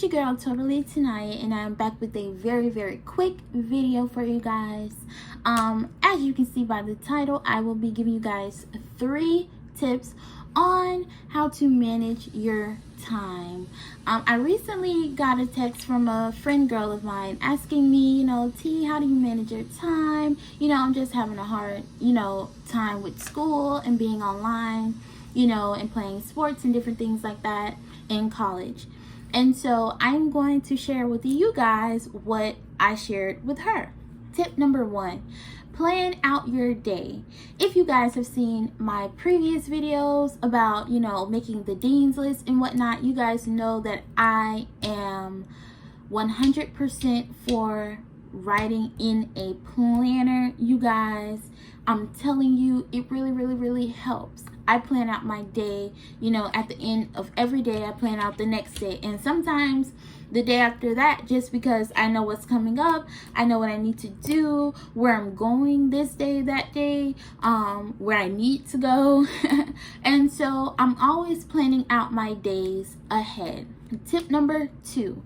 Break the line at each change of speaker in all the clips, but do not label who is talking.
your girl Totally Tonight, and I'm back with a very quick video for you guys. As you can see by the title, I will be giving you guys 3 tips on how to manage your time. I recently got a text from a friend girl of mine asking me, T, how do you manage your time? I'm just having a hard, time with school and being online, and playing sports and different things like that in college. And so I'm going to share with you guys what I shared with her. Tip number 1, plan out your day. If you guys have seen my previous videos about, making the dean's list and whatnot, you guys know that I am 100% for writing in a planner. You guys, I'm telling you, it really helps. I plan out my day, at the end of every day. I plan out the next day, and sometimes the day after that, just because I know what's coming up, I know what I need to do, where I'm going this day, that day, where I need to go. And so I'm always planning out my days ahead. Tip number 2,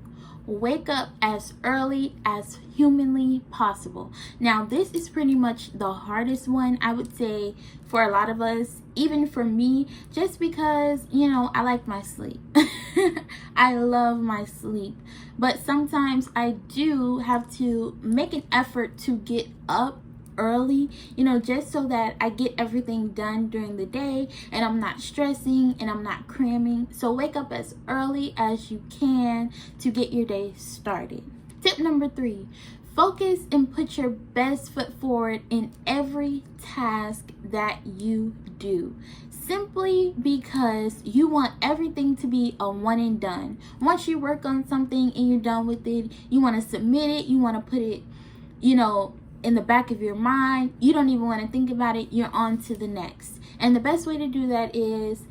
wake up as early as humanly possible. Now, this is pretty much the hardest one, I would say, for a lot of us, even for me, just because, I like my sleep. I love my sleep. But sometimes I do have to make an effort to get up early, just so that I get everything done during the day and I'm not stressing and I'm not cramming. So wake up as early as you can to get your day started. Tip number 3, focus and put your best foot forward in every task that you do. Simply because you want everything to be a one and done. Once you work on something and you're done with it, you want to submit it, you want to put it, in the back of your mind. You don't even want to think about it. You're on to the next. And the best way to do that is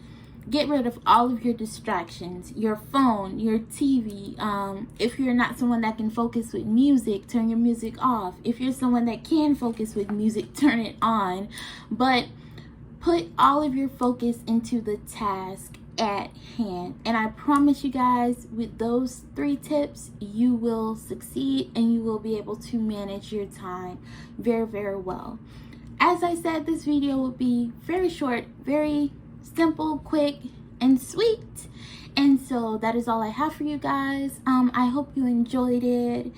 get rid of all of your distractions, your phone, your TV. If you're not someone that can focus with music, turn your music off. If you're someone that can focus with music, turn it on. But put all of your focus into the task at hand, and I promise you guys, with those 3 tips, you will succeed and you will be able to manage your time very well. As I said, this video will be very short, very simple, quick, and sweet. And so that is all I have for you guys. I hope you enjoyed it.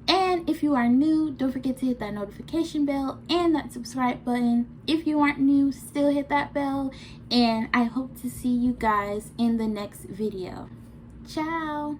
And if you are new, don't forget to hit that notification bell and that subscribe button. If you aren't new, still hit that bell. And I hope to see you guys in the next video. Ciao.